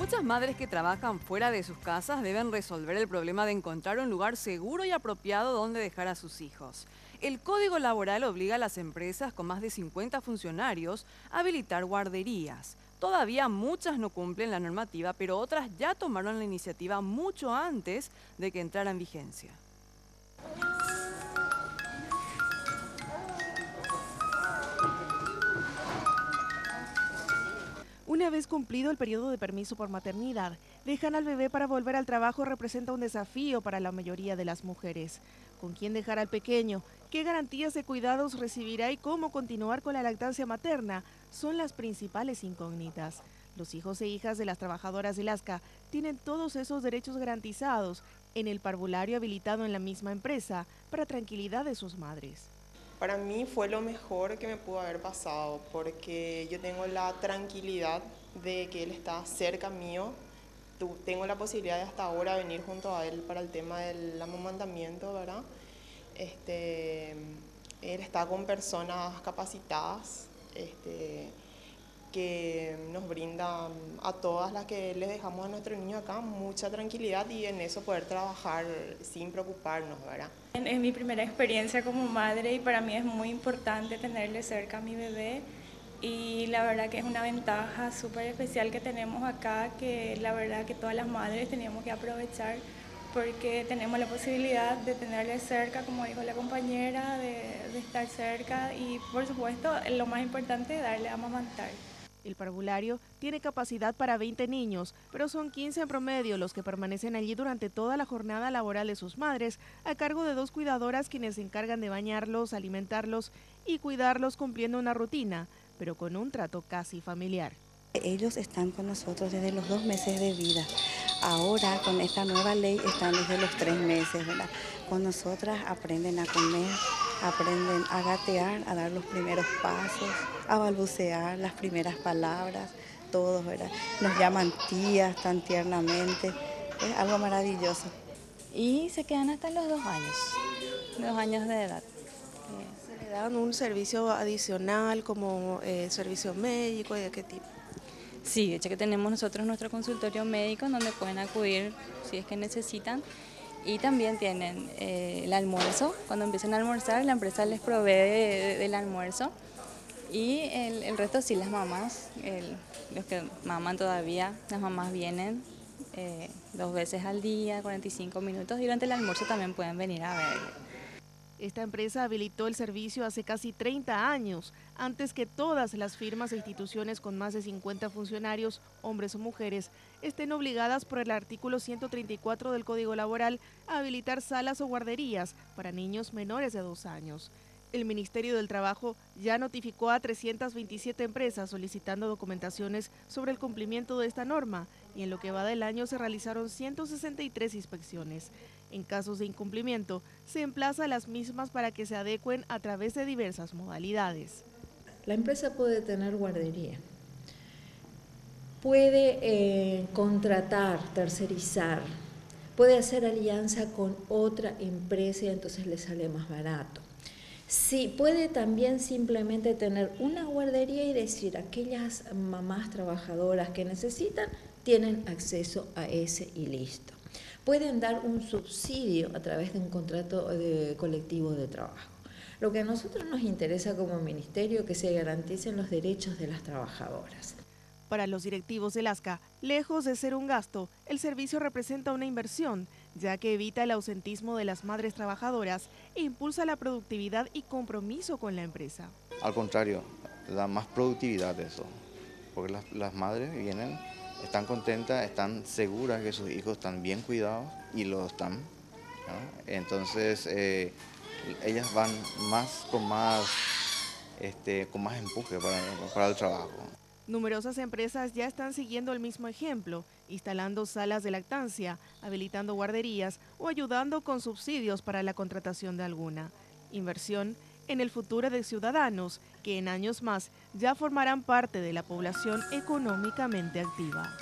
Muchas madres que trabajan fuera de sus casas deben resolver el problema de encontrar un lugar seguro y apropiado donde dejar a sus hijos. El Código Laboral obliga a las empresas con más de 50 funcionarios a habilitar guarderías. Todavía muchas no cumplen la normativa, pero otras ya tomaron la iniciativa mucho antes de que entrara en vigencia. Una vez cumplido el periodo de permiso por maternidad, dejar al bebé para volver al trabajo representa un desafío para la mayoría de las mujeres. ¿Con quién dejar al pequeño? ¿Qué garantías de cuidados recibirá y cómo continuar con la lactancia materna? Son las principales incógnitas. Los hijos e hijas de las trabajadoras del ASCA tienen todos esos derechos garantizados en el parvulario habilitado en la misma empresa para tranquilidad de sus madres. Para mí fue lo mejor que me pudo haber pasado porque yo tengo la tranquilidad de que él está cerca mío. Tengo la posibilidad de hasta ahora venir junto a él para el tema del amamantamiento, ¿verdad? Él está con personas capacitadas que nos brindan a todas las que les dejamos a nuestro niño acá mucha tranquilidad y en eso poder trabajar sin preocuparnos, ¿verdad? Es mi primera experiencia como madre y para mí es muy importante tenerle cerca a mi bebé y la verdad que es una ventaja súper especial que tenemos acá, que la verdad que todas las madres teníamos que aprovechar porque tenemos la posibilidad de tenerle cerca, como dijo la compañera, de estar cerca y por supuesto lo más importante es darle a amamantar. El parvulario tiene capacidad para 20 niños, pero son 15 en promedio los que permanecen allí durante toda la jornada laboral de sus madres, a cargo de 2 cuidadoras quienes se encargan de bañarlos, alimentarlos y cuidarlos cumpliendo una rutina, pero con un trato casi familiar. Ellos están con nosotros desde los 2 meses de vida. Ahora, con esta nueva ley, están desde los 3 meses, ¿verdad? Con nosotras aprenden a comer, aprenden a gatear, a dar los primeros pasos, a balbucear las primeras palabras, todos, ¿verdad? Nos llaman tías tan tiernamente, es algo maravilloso. Y se quedan hasta los 2 años de edad. ¿Se le dan un servicio adicional como servicio médico y de qué tipo? Sí, de hecho que tenemos nosotros nuestro consultorio médico donde pueden acudir si es que necesitan. Y también tienen el almuerzo, cuando empiezan a almorzar la empresa les provee del almuerzo. Y el resto sí, las mamás, los que maman todavía, las mamás vienen 2 veces al día, 45 minutos, y durante el almuerzo también pueden venir a ver. Esta empresa habilitó el servicio hace casi 30 años, antes que todas las firmas e instituciones con más de 50 funcionarios, hombres o mujeres, estén obligadas por el artículo 134 del Código Laboral a habilitar salas o guarderías para niños menores de 2 años. El Ministerio del Trabajo ya notificó a 327 empresas solicitando documentaciones sobre el cumplimiento de esta norma y en lo que va del año se realizaron 163 inspecciones. En casos de incumplimiento, se emplaza a las mismas para que se adecuen a través de diversas modalidades. La empresa puede tener guardería, puede contratar, tercerizar, puede hacer alianza con otra empresa y entonces le sale más barato. Sí, puede también simplemente tener una guardería y decir aquellas mamás trabajadoras que necesitan tienen acceso a ese y listo. Pueden dar un subsidio a través de un contrato colectivo de trabajo. Lo que a nosotros nos interesa como ministerio es que se garanticen los derechos de las trabajadoras. Para los directivos del ASCA, lejos de ser un gasto, el servicio representa una inversión, ya que evita el ausentismo de las madres trabajadoras e impulsa la productividad y compromiso con la empresa. Al contrario, da más productividad eso, porque las madres vienen, están contentas, están seguras que sus hijos están bien cuidados y lo están, ¿no? Entonces ellas van con más empuje para el trabajo. Numerosas empresas ya están siguiendo el mismo ejemplo, instalando salas de lactancia, habilitando guarderías o ayudando con subsidios para la contratación de alguna. Inversión en el futuro de ciudadanos que en años más ya formarán parte de la población económicamente activa.